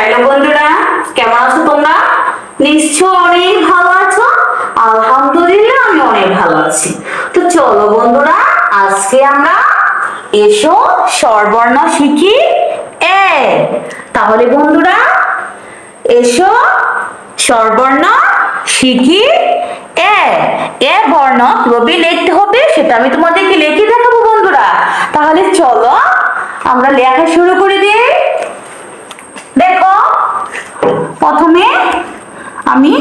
Hello বন্ধুরা, কেমন আছো তোমরা? নিশ্চয় অনেক ভালো আছো। আলহামদুলিল্লাহ আমি অনেক ভালো আছি। তো চলো বন্ধুরা, আজকে আমরা এসো স্বরবর্ণ শিখি। এ তাহলে বন্ধুরা, এসো স্বরবর্ণ শিখি। এ এ বর্ণ কিভাবে লিখতে হবে সেটা আমি তোমাদেরকে লিখে দেখাবো বন্ধুরা। তাহলে চলো আমরা লেখা শুরু করে দিই। দেখো, প্রথমে আমি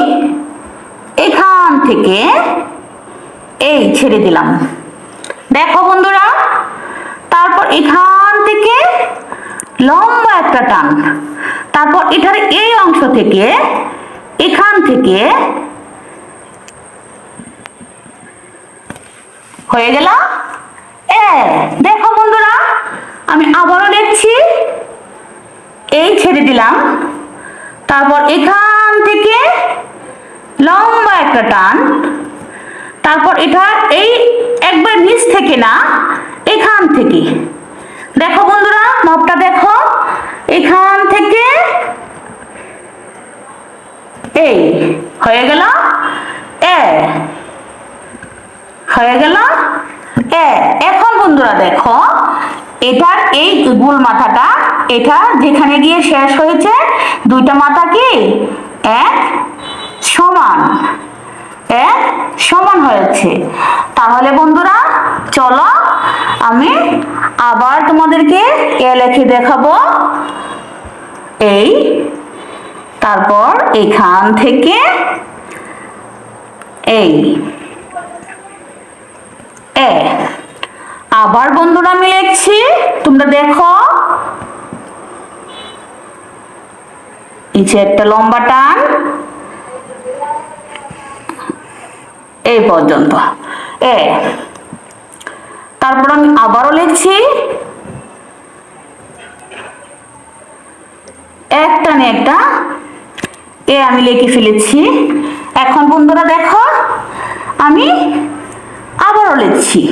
এখান থেকে এই ছেড়ে দিলাম। দেখো বন্ধুরা, তারপর এখান থেকে লম্বা একটা টান, তারপর এটার এই অংশ থেকে এখান থেকে হয়ে গেল এ। দেখো বন্ধুরা, আমি আবারও লিখছি। এই ছেড়ে দিলাম, তারপর এখান থেকে লম্বা একটা টান, তারপর এটা এই একবার নিচ থেকে না, এখান থেকে। দেখো বন্ধুরা, মাপটা দেখো, এখান থেকে এই হয়ে গেল এ, হয়ে গেল এ। এখন বন্ধুরা দেখো, এটার এই গোল মাথাটা, এটা যেখানে গিয়ে শেষ হয়েছে, দুইটা মাথা কি এক সমান, এক সমান হয়েছে। তাহলে বন্ধুরা চলো আমি আবার তোমাদেরকে এ লিখে দেখাবো। এই, তারপর এখান থেকে এই এ। আবার বন্ধুরা আমি লিখছি, তোমরা দেখো, এই যে একটা লম্বা টান এই পর্যন্ত এ। তারপর আমি আবারও লিখছি, এক টানে একটা এ আমি লিখে ফেলেছি। এখন বন্ধুরা দেখো, আমি আবারও লিখছি,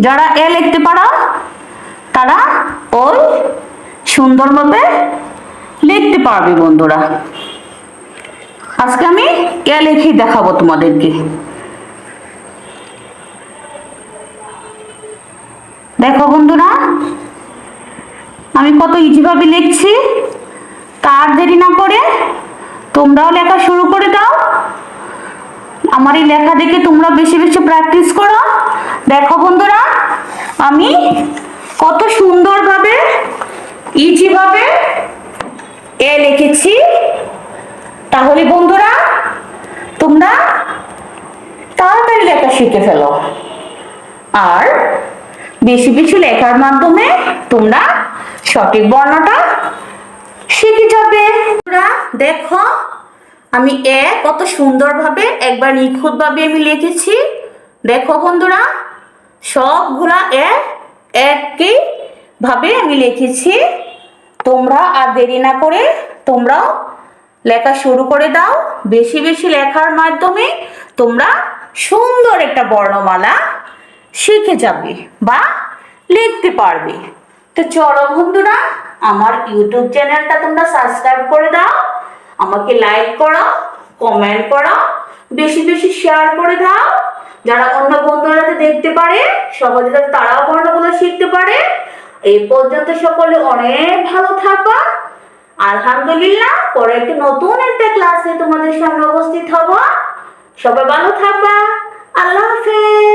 যারা এ লিখতে পারো তারা ওই সুন্দরভাবে লিখতে পারবে বন্ধুরা। আজকে আমি এ লিখে দেখাবো তোমাদেরকে। দেখো বন্ধুরা, আমি কত ইজিভাবে লিখছি। তার দেরি না করে তোমরাও লেখা শুরু করে দাও। আমার এই লেখা দেখে তোমরা বেশি বেশি প্র্যাকটিস করো। দেখো বন্ধুরা, আমি কত সুন্দরভাবে ইজিভাবে এ লিখেছি। তাহলে বন্ধুরা তোমরা তাড়াতাড়ি লেখা শিখে ফেলো, আর বেশি বেশি লেখার মাধ্যমে তোমরা সঠিক বর্ণটা শিখে যাবে। দেখো, আমি এ কত সুন্দরভাবে একবার নিখুঁতভাবে আমি লিখেছি। দেখো বন্ধুরা, সবগুলা এ একই ভাবে আমি লিখেছি। তোমরা আর দেরি না করে তোমরাও লেখা শুরু করে দাও। বেশি বেশি লেখার মাধ্যমে তোমরা সুন্দর একটা বর্ণমালা শিখে যাবে বা লিখতে পারবে। তো চলো বন্ধুরা, আমার ইউটিউব চ্যানেলটা তোমরা সাবস্ক্রাইব করে দাও, আমাকে লাইক করো, কমেন্ট করো, বেশি বেশি শেয়ার করে দাও। যারা অন্য বন্ধুরা দেখতে পারে, সহজে যাতে তারাও বর্ণগুলো শিখতে পারে। এই পর্যন্ত সকলে অনেক ভালো থাকো। আলহামদুলিল্লাহ, পরে একটি নতুন একটা ক্লাসে তোমাদের সামনে উপস্থিত হব। সবাই ভালো থাকবা। আল্লাহ হাফেজ।